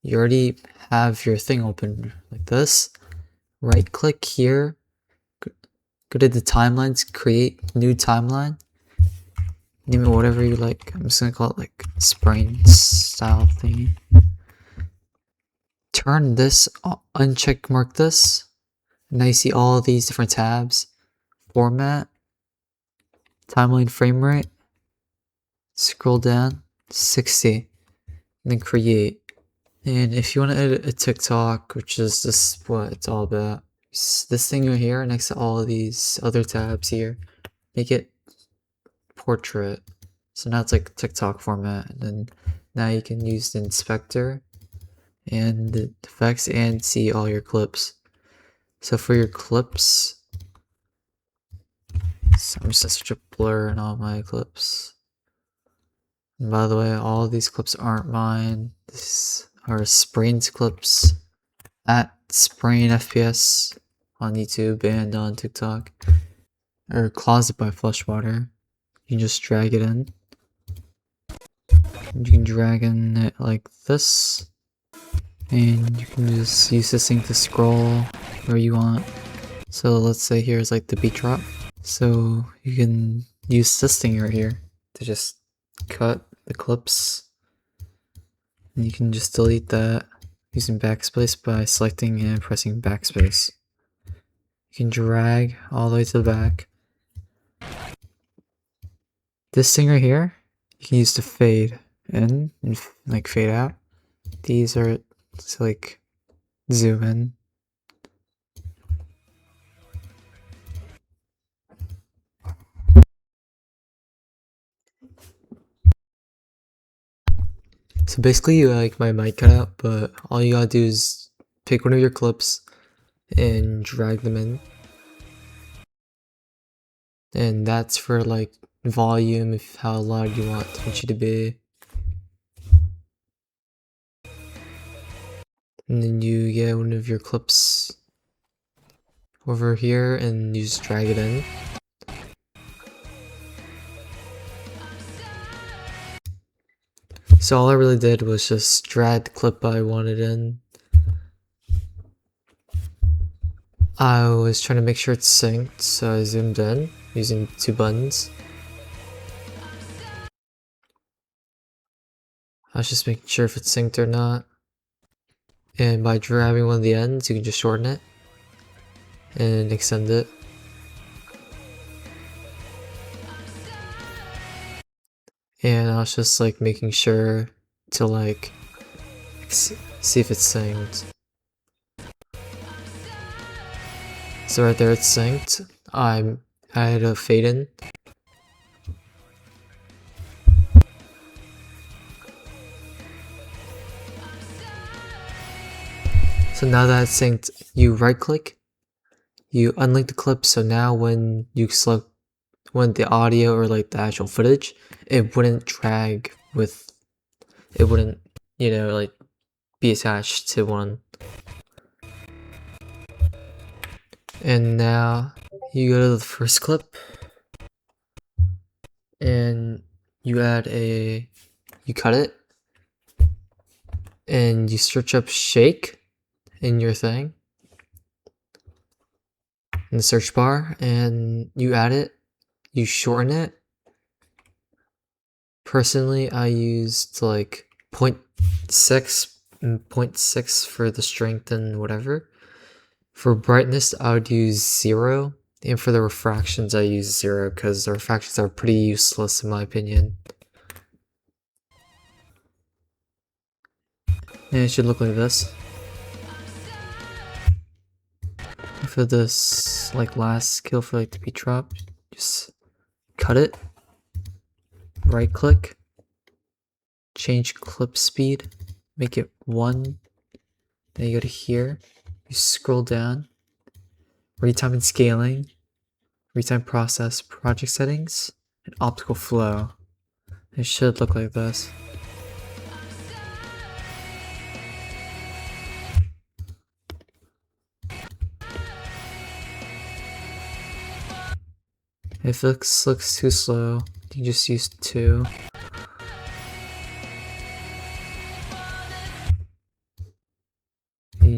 you already have your thing open like this. Right click here, go to the timelines, create new timeline, name it whatever you like. I'm just gonna call it like Sprain style thingy. Turn this, uncheck mark this. Now you see all these different tabs. Format, timeline frame rate, scroll down, 60, and then create. And if you want to edit a TikTok, which is just what it's all about, this thing right here next to all of these other tabs here, make it portrait. So now it's like TikTok format, and then now you can use the inspector and the effects and see all your clips. So for your clips, so I'm just gonna switch a blur in all my clips. And by the way, all of these clips aren't mine. These are Sprain's clips at SprainFPS on YouTube and on TikTok. Or Closet by Flushwater. You can just drag it in. You can drag in it like this. And you can just use this thing to scroll where you want. So let's say here's like the beat drop. So you can use this thing right here to just cut the clips. And you can just delete that using backspace by selecting and pressing backspace. You can drag all the way to the back. This thing right here, you can use to fade in and like fade out. These are to like zoom in. So basically you like my mic cut out, but all you gotta do is pick one of your clips and drag them in. And that's for like volume, if how loud you want you to be. And then you get one of your clips over here and you just drag it in. So all I really did was just drag the clip I wanted in. I was trying to make sure it's synced, so I zoomed in using 2 buttons. I was just making sure if it's synced or not. And by grabbing one of the ends, you can just shorten it and extend it. And I was just like making sure to like see if it's synced. So right there it's synced. I had a fade in. So now that it's synced, you right click, you unlink the clip, so now when you select the audio or like the actual footage, it wouldn't drag with, it wouldn't, you know, like be attached to one. And now you go to the first clip and you cut it and you search up shake in your thing in the search bar and you add it, you shorten it. Personally, I used like 0.6 and 0.6 for the strength and whatever. For brightness, I would use 0, and for the refractions, I use 0 because the refractions are pretty useless in my opinion. And it should look like this. For this like last kill for like the beat drop, just cut it, right click, change clip speed, make it 1, then you go to here, you scroll down, retime and scaling, retime process, project settings, and optical flow. It should look like this. If it looks too slow, you can just use 2.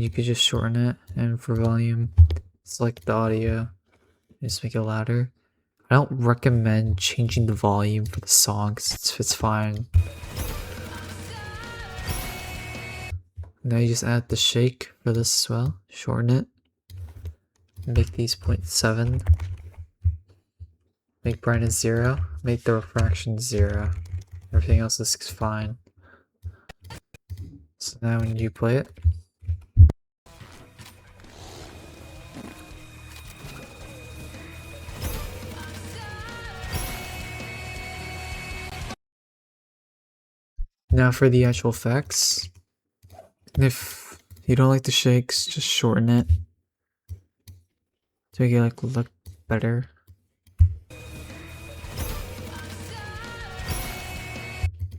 you could just shorten it, and for volume, select the audio, just make it louder. I don't recommend changing the volume for the songs. It's fine. Now you just add the shake for this as well. Shorten it. Make these 0.7. Make brightness 0. Make the refraction 0. Everything else is fine. So now when you play it, now for the actual effects, if you don't like the shakes, just shorten it to make it look better.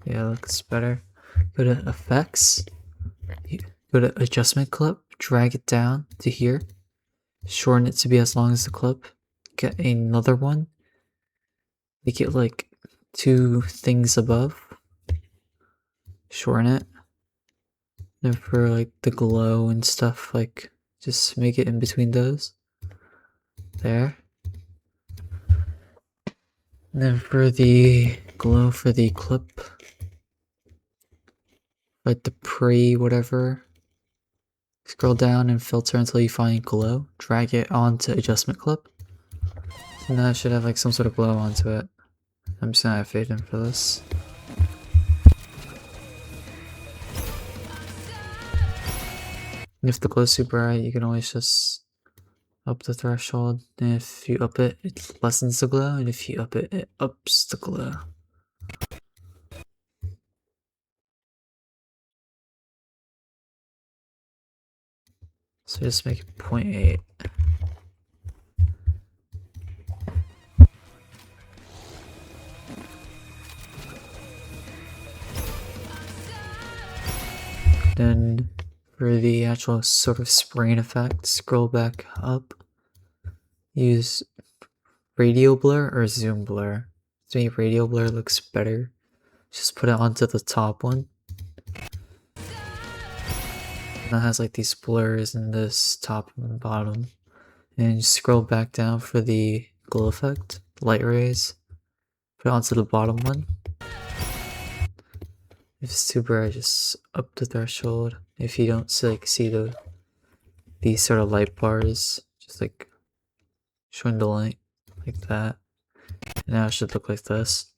Yeah, it looks better. Go to effects, go to adjustment clip, drag it down to here, shorten it to be as long as the clip, get another one, make it like 2 things above, shorten it, and for like the glow and stuff, like just make it in between those, there. And then for the glow for the clip, like the pre whatever, scroll down and filter until you find glow, drag it onto adjustment clip. So now it should have like some sort of glow onto it. I'm just gonna add fade in for this. And if the glow's super bright, you can always just up the threshold. And if you up it, it lessens the glow, and if you up it, it ups the glow. So just make it 0.8. Then for the actual sort of spraying effect, scroll back up. Use radio blur or zoom blur. To me, radio blur looks better. Just put it onto the top one. And that has like these blurs in this top and bottom. And scroll back down for the glow effect, light rays. Put it onto the bottom one. If it's too bright, just up the threshold. If you don't see these sort of light bars, just like showing the light like that. And now it should look like this.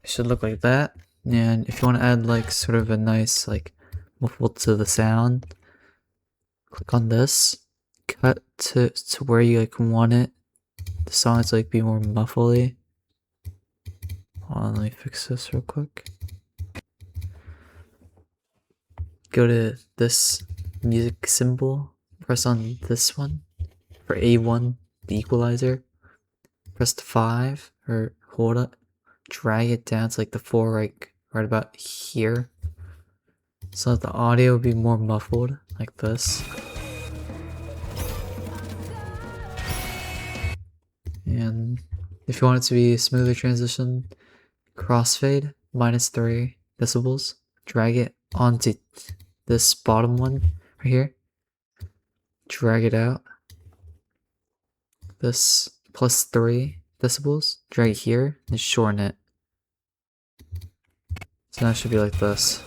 It should look like that. And if you want to add like sort of a nice like muffle to the sound, click on this, cut to where you like want it the song to like be more muffly. Hold on, let me fix this real quick. Go to this music symbol, press on this one for A1, the equalizer. Press the 5 or hold it, drag it down to like the 4 right about here. So that the audio will be more muffled, like this. And if you want it to be a smoother transition, crossfade -3 decibels. Drag it onto this bottom one right here. Drag it out. This +3 decibels. Drag it here and shorten it. So now it should be like this.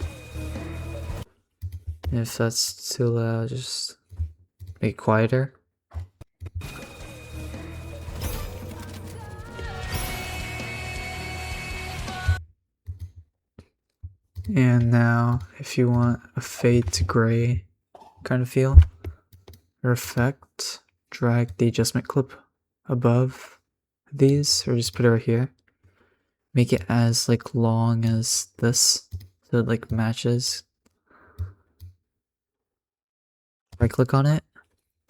And if that's too loud, just make it quieter. And now, if you want a fade to gray kind of feel or effect, drag the adjustment clip above these, or just put it right here. Make it as like long as this, so it like matches. Right click on it,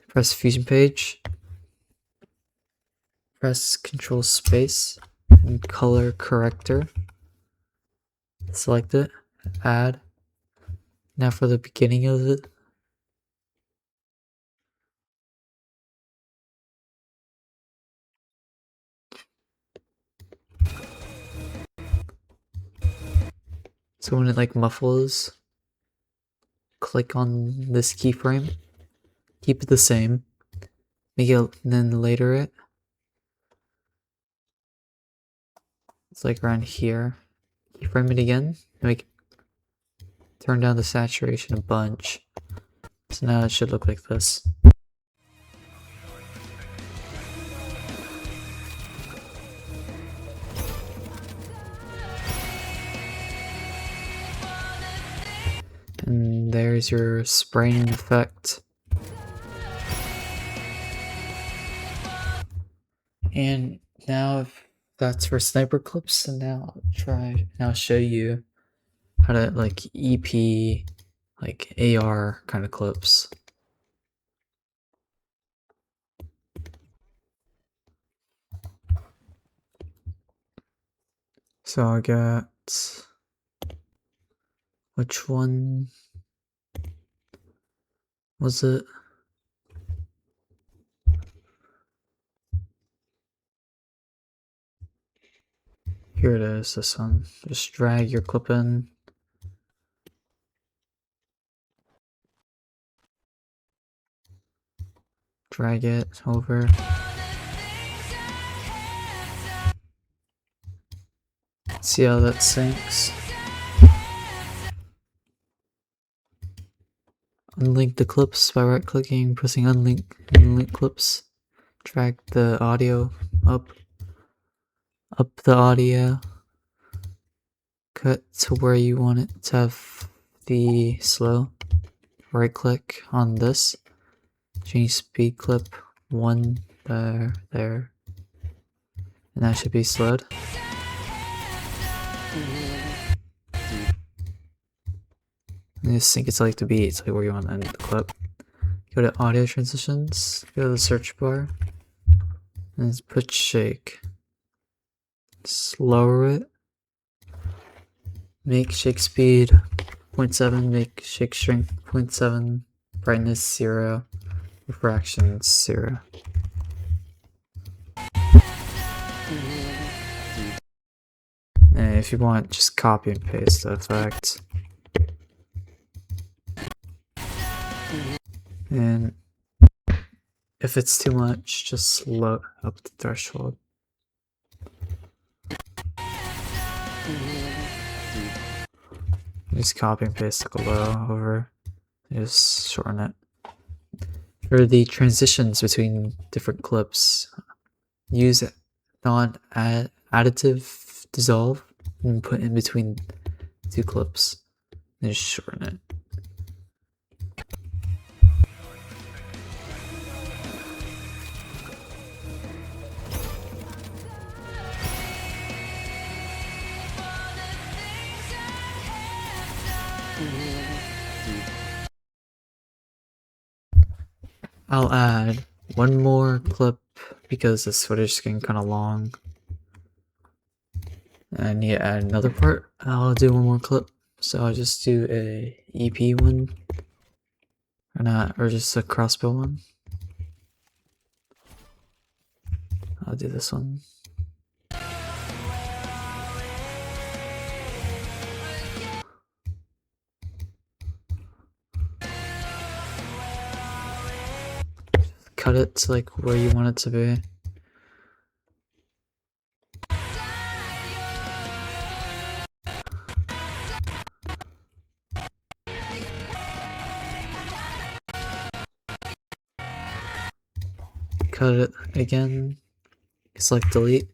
press fusion page, press Control Space, and color corrector. Select it, add. Now for the beginning of it, So when it like muffles, click on this keyframe, keep it the same, make it, then later it. It's like around here. Keyframe it again, turn down the saturation a bunch. So now it should look like this. And there's your spraying effect. And now if that's for sniper clips, and now I'll show you how to like EP like AR kind of clips. So I got, which one was it? Here it is, this one. Just drag your clip in. Drag it over. See how that syncs? Unlink the clips by right clicking, pressing unlink clips. Drag the audio up the audio. Cut to where you want it to have the slow. Right click on this. Change speed clip 1 there. And that should be slowed. And just sync it to like the beat, it's like where you want to end the clip. Go to audio transitions, go to the search bar, and put shake. Lower it. Make shake speed 0.7, make shake strength 0.7, brightness 0, refraction 0. And if you want, just copy and paste the effect. And if it's too much, just slow up the threshold. Just copy and paste the low over. Just shorten it. For the transitions between different clips, use non-additive dissolve and put in between two clips. And just shorten it. I'll add one more clip because this footage is getting kind of long. I need to add another part. I'll do one more clip. So I'll just do a EP one. Or just a crossbow one. I'll do this one. Cut it to like where you want it to be. Cut it again. Select delete.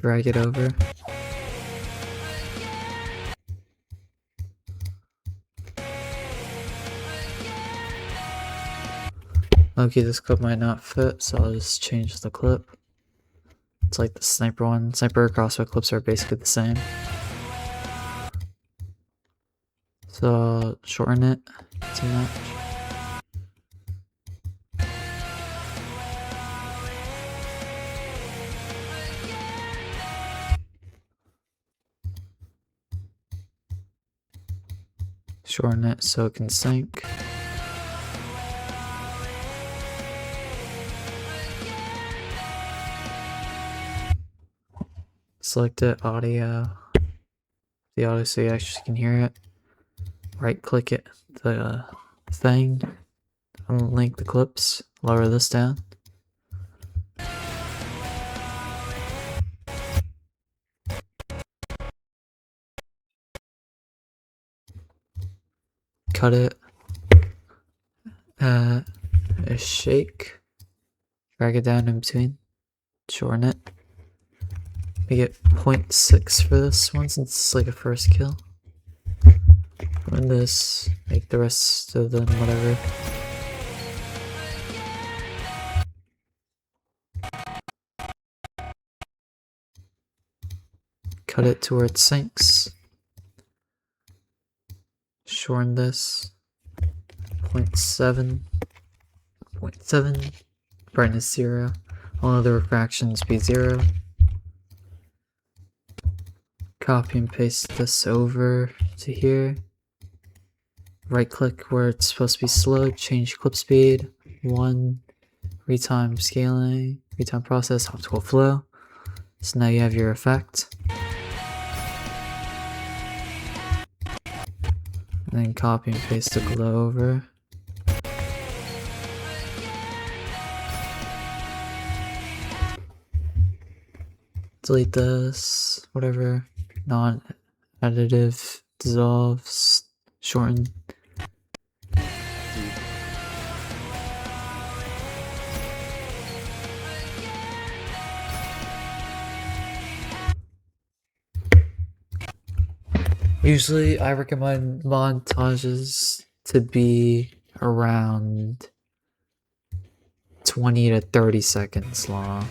Drag it over. Okay, this clip might not fit, so I'll just change the clip. It's like the sniper one. Sniper crossbow clips are basically the same. So I'll shorten it to match. Shorten it so it can sync. Select it, audio, the audio so you actually can hear it. Right click it, the thing, unlink the clips, lower this down. Cut it, a shake, drag it down in between, shorten it. Make it 0.6 for this one since it's like a first kill. Run this, make the rest of them whatever. Cut it to where it sinks. Shorten this. 0.7. 0.7. Brightness 0. All other refractions be 0. Copy and paste this over to here. Right click where it's supposed to be slowed, change clip speed, 1, retime scaling, retime process, optical flow. So now you have your effect. And then copy and paste the glow over. Delete this, whatever, non-additive, dissolves, shorten. Usually I recommend montages to be around 20 to 30 seconds long.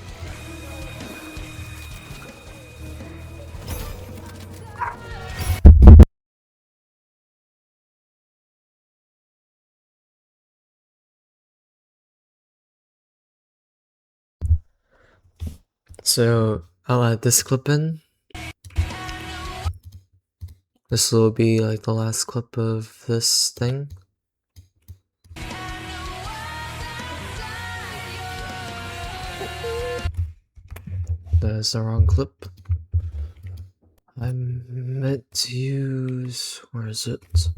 So I'll add this clip in. This will be like the last clip of this thing. That's the wrong clip. I meant to use, where is it?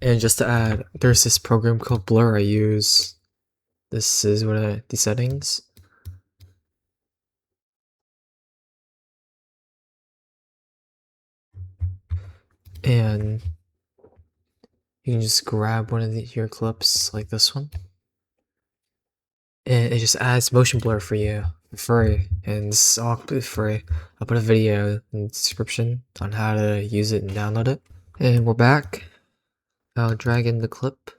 And just to add, there's this program called Blur I use. This is the settings. And you can just grab one of your clips like this one. And it just adds motion blur for you for free. And it's all completely free. I'll put a video in the description on how to use it and download it. And we're back. I'll drag in the clip.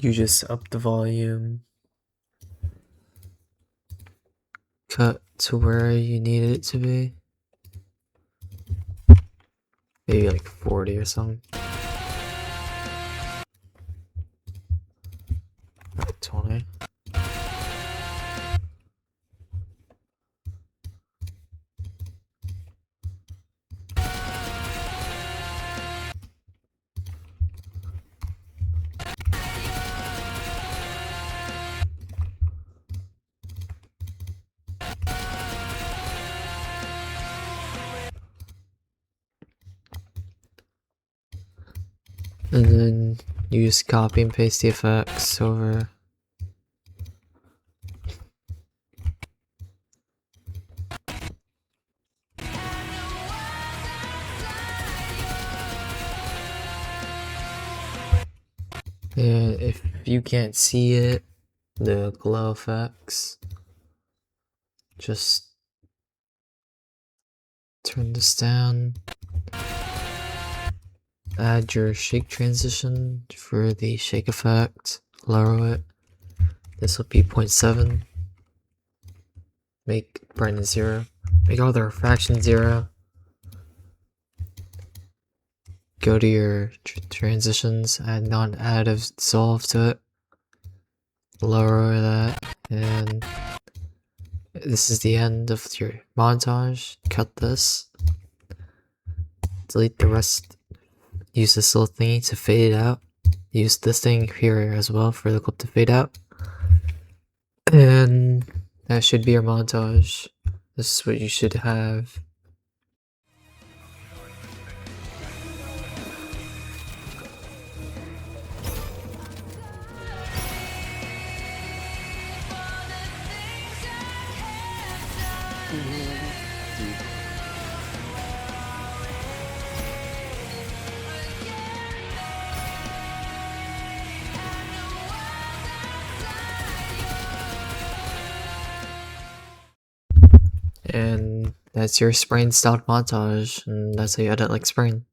You just up the volume, cut to where you need it to be, maybe like 40 or something, like 20. And then you just copy and paste the effects over. And if you can't see it, the glow effects, just turn this down. Add your shake transition for the shake effect, lower it. This will be 0.7. make brightness 0. Make all the refraction 0. Go to your transitions, add non-additive dissolve to it. Lower that, and this is the end of your montage. Cut this. Delete the rest. Use this little thingy to fade it out. Use this thing here as well for the clip to fade out. And that should be your montage. This is what you should have. And that's your Sprain stock montage, and that's how you edit like Sprain.